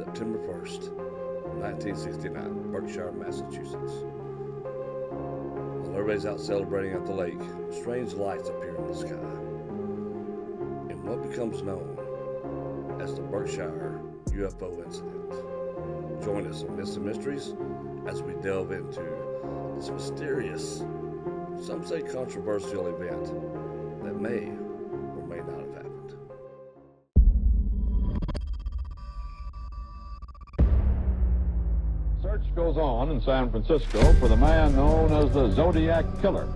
September 1st, 1969, Berkshire, Massachusetts. While everybody's out celebrating at the lake, strange lights appear in the sky. In what becomes known as the Berkshire UFO Incident. Join us on Missing Mysteries as we delve into this mysterious, some say controversial event that may or may not have happened. Search goes on in San Francisco for the man known as the Zodiac Killer.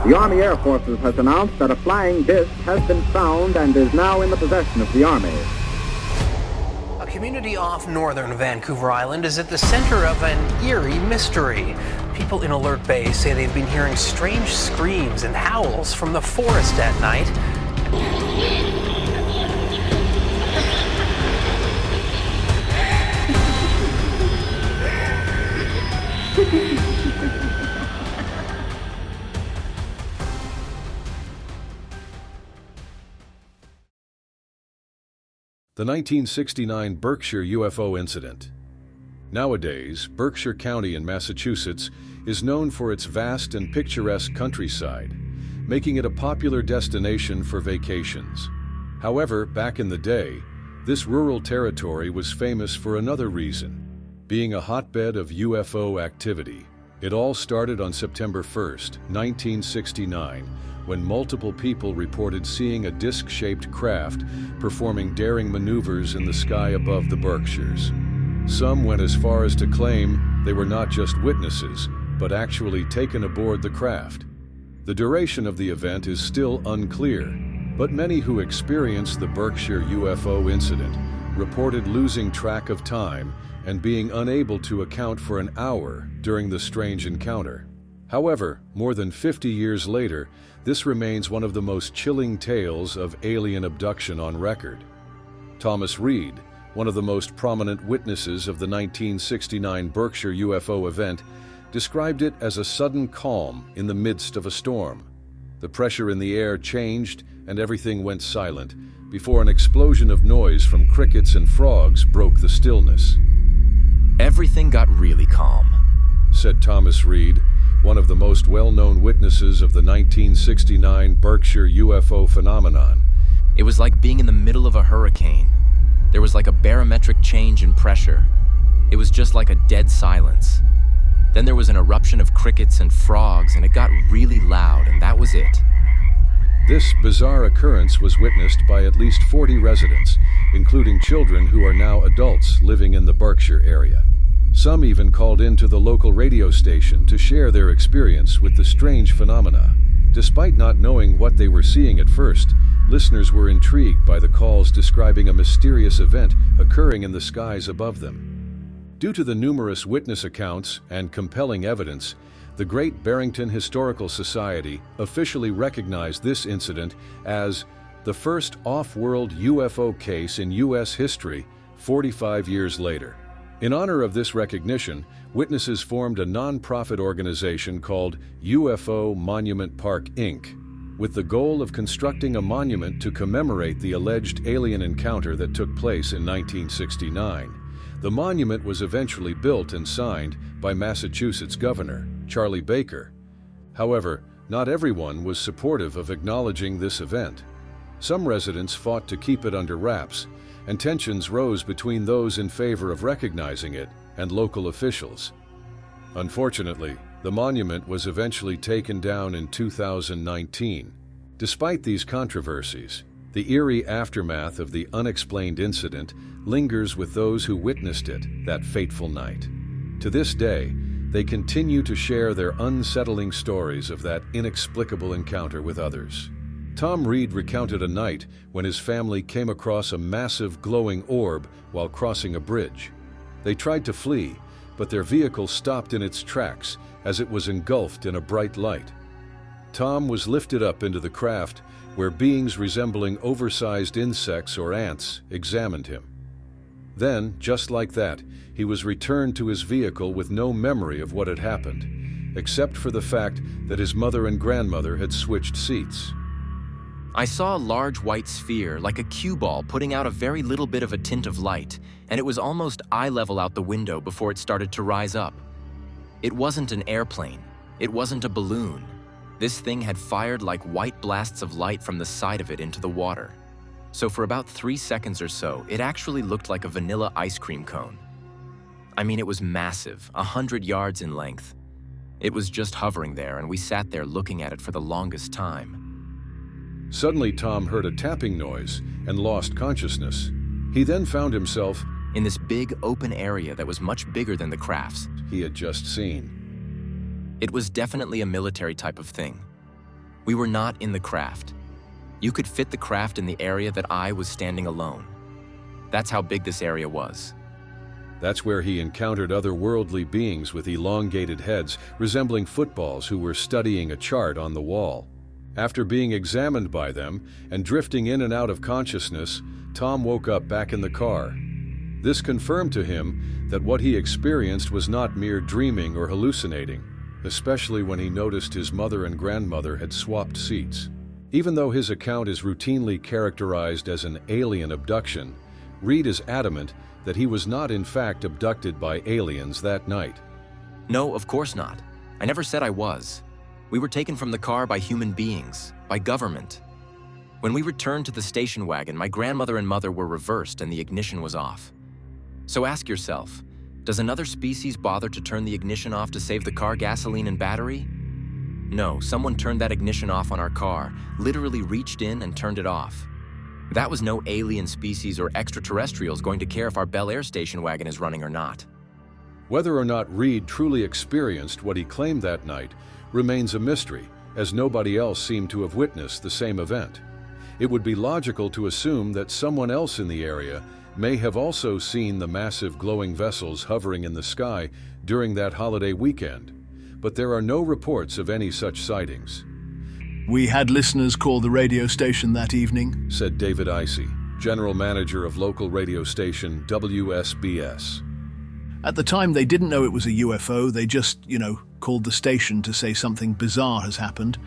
The Army Air Forces has announced that a flying disc has been found and is now in the possession of the Army. A community off northern Vancouver Island is at the center of an eerie mystery. People in Alert Bay say they've been hearing strange screams and howls from the forest at night. The 1969 Berkshire UFO Incident. Nowadays, Berkshire County in Massachusetts is known for its vast and picturesque countryside, making it a popular destination for vacations. However, back in the day, this rural territory was famous for another reason, being a hotbed of UFO activity. It all started on September 1st, 1969, when multiple people reported seeing a disc-shaped craft performing daring maneuvers in the sky above the Berkshires. Some went as far as to claim they were not just witnesses, but actually taken aboard the craft. The duration of the event is still unclear, but many who experienced the Berkshire UFO incident reported losing track of time and being unable to account for an hour during the strange encounter. However, more than 50 years later, this remains one of the most chilling tales of alien abduction on record. Thomas Reed, one of the most prominent witnesses of the 1969 Berkshire UFO event, described it as a sudden calm in the midst of a storm. The pressure in the air changed and everything went silent before an explosion of noise from crickets and frogs broke the stillness. Everything got really calm, said Thomas Reed, one of the most well-known witnesses of the 1969 Berkshire UFO phenomenon. It was like being in the middle of a hurricane. There was like a barometric change in pressure. It was just like a dead silence. Then there was an eruption of crickets and frogs, and it got really loud, and that was it. This bizarre occurrence was witnessed by at least 40 residents, including children who are now adults living in the Berkshire area. Some even called into the local radio station to share their experience with the strange phenomena. Despite not knowing what they were seeing at first, listeners were intrigued by the calls describing a mysterious event occurring in the skies above them. Due to the numerous witness accounts and compelling evidence, the Great Barrington Historical Society officially recognized this incident as the first off-world UFO case in U.S. history 45 years later. In honor of this recognition, witnesses formed a non-profit organization called UFO Monument Park, Inc., with the goal of constructing a monument to commemorate the alleged alien encounter that took place in 1969. The monument was eventually built and signed by Massachusetts Governor Charlie Baker. However, not everyone was supportive of acknowledging this event. Some residents fought to keep it under wraps, and tensions rose between those in favor of recognizing it and local officials. Unfortunately, the monument was eventually taken down in 2019. Despite these controversies, the eerie aftermath of the unexplained incident lingers with those who witnessed it that fateful night. To this day, they continue to share their unsettling stories of that inexplicable encounter with others. Tom Reed recounted a night when his family came across a massive glowing orb while crossing a bridge. They tried to flee, but their vehicle stopped in its tracks as it was engulfed in a bright light. Tom was lifted up into the craft where beings resembling oversized insects or ants examined him. Then, just like that, he was returned to his vehicle with no memory of what had happened, except for the fact that his mother and grandmother had switched seats. I saw a large white sphere, like a cue ball, putting out a very little bit of a tint of light, and it was almost eye level out the window before it started to rise up. It wasn't an airplane. It wasn't a balloon. This thing had fired like white blasts of light from the side of it into the water. So for about 3 seconds or so, it actually looked like a vanilla ice cream cone. I mean, it was massive, 100 yards in length. It was just hovering there, and we sat there looking at it for the longest time. Suddenly, Tom heard a tapping noise and lost consciousness. He then found himself In this big open area that was much bigger than the crafts. he had just seen. It was definitely a military type of thing. We were not in the craft. You could fit the craft in the area that I was standing alone. That's how big this area was. That's where he encountered otherworldly beings with elongated heads resembling footballs who were studying a chart on the wall. After being examined by them and drifting in and out of consciousness, Tom woke up back in the car. This confirmed to him that what he experienced was not mere dreaming or hallucinating, especially when he noticed his mother and grandmother had swapped seats. Even though his account is routinely characterized as an alien abduction, Reed is adamant that he was not in fact abducted by aliens that night. No, of course not. I never said I was. We were taken from the car by human beings, by government. When we returned to the station wagon, my grandmother and mother were reversed and the ignition was off. So ask yourself, does another species bother to turn the ignition off to save the car gasoline and battery? No, someone turned that ignition off on our car, literally reached in and turned it off. That was no alien species or extraterrestrials going to care if our Bel Air station wagon is running or not. Whether or not Reed truly experienced what he claimed that night remains a mystery, as nobody else seemed to have witnessed the same event. It would be logical to assume that someone else in the area may have also seen the massive glowing vessels hovering in the sky during that holiday weekend, but there are no reports of any such sightings. We had listeners call the radio station that evening, Said David Icey, general manager of local radio station WSBS. At the time, they didn't know it was a UFO. They just, called the station to say something bizarre has happened.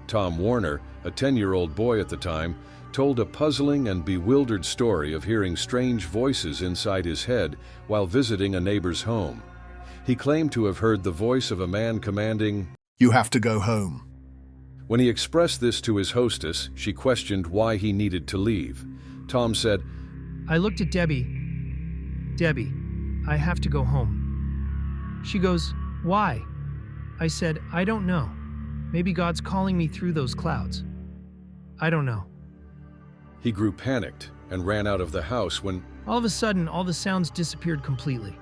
Tom Warner, a 10-year-old boy at the time, told a puzzling and bewildered story of hearing strange voices inside his head while visiting a neighbor's home. He claimed to have heard the voice of a man commanding, You have to go home. When he expressed this to his hostess, she questioned why he needed to leave. Tom said, I looked at Debbie. Debbie, I have to go home. She goes, Why? I said, I don't know. Maybe God's calling me through those clouds. I don't know. He grew panicked and ran out of the house when All of a sudden, all the sounds disappeared completely.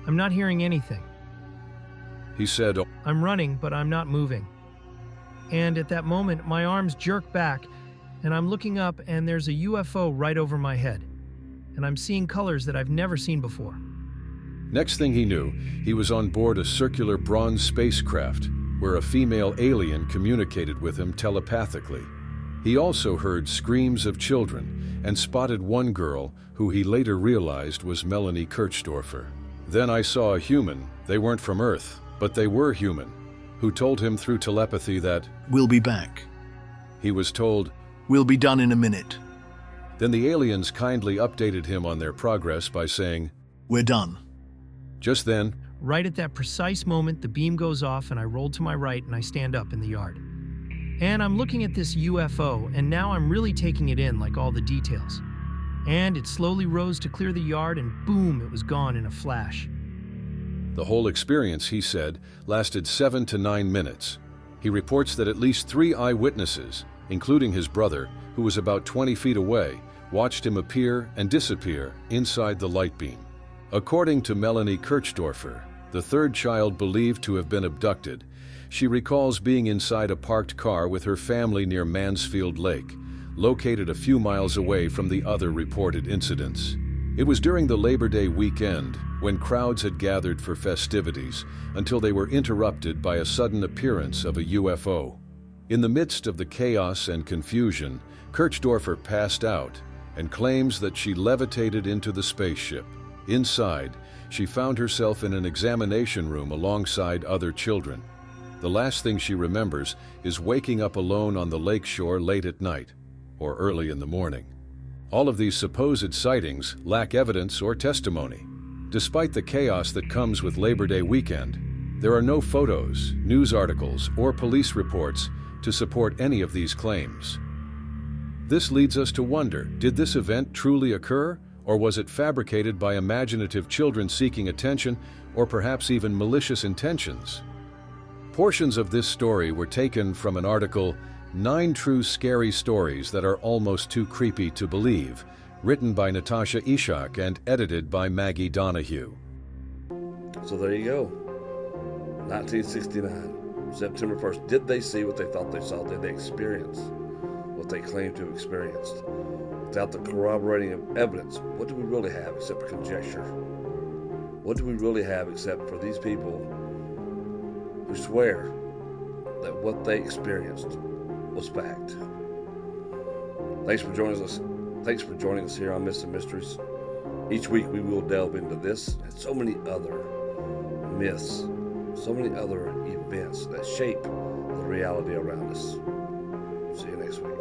I'm not hearing anything. he said, I'm running, but I'm not moving. And at that moment, my arms jerk back, and I'm looking up, and there's a UFO right over my head. And I'm seeing colors that I've never seen before. Next thing he knew, he was on board a circular bronze spacecraft where a female alien communicated with him telepathically. He also heard screams of children and spotted one girl who he later realized was Melanie Kirchdorfer. Then I saw a human. They weren't from Earth, but they were human, who told him through telepathy that We'll be back. he was told. We'll be done in a minute. Then the aliens kindly updated him on their progress by saying, We're done. Just then, Right at that precise moment, the beam goes off, and I roll to my right, and I stand up in the yard. And I'm looking at this UFO, and now I'm really taking it in, like all the details. And it slowly rose to clear the yard, and boom, it was gone in a flash. the whole experience, he said, lasted 7 to 9 minutes. He reports that at least 3 eyewitnesses, including his brother, who was about 20 feet away, watched him appear and disappear inside the light beam. According to Melanie Kirchdorfer, the third child believed to have been abducted, she recalls being inside a parked car with her family near Mansfield Lake, located a few miles away from the other reported incidents. It was during the Labor Day weekend when crowds had gathered for festivities until they were interrupted by a sudden appearance of a UFO. In the midst of the chaos and confusion, Kirchdorfer passed out and claims that she levitated into the spaceship. Inside, she found herself in an examination room alongside other children. The last thing she remembers is waking up alone on the lake shore late at night or early in the morning. All of these supposed sightings lack evidence or testimony. Despite the chaos that comes with Labor Day weekend, there are no photos, news articles, or police reports to support any of these claims. This leads us to wonder, did this event truly occur, or was it fabricated by imaginative children seeking attention, or perhaps even malicious intentions? Portions of this story were taken from an article, 9 True Scary Stories That Are Almost Too Creepy to Believe, written by Natasha Ishak and edited by Maggie Donahue. So there you go. 1969, September 1st. Did they see what they thought they saw? Did they experience what they claimed to have experienced? Without the corroborating evidence, what do we really have except for conjecture? What do we really have except for these people who swear that what they experienced was fact? Thanks for joining us here on Myths and Mysteries. Each week we will delve into this and so many other myths, so many other events that shape the reality around us. See you next week.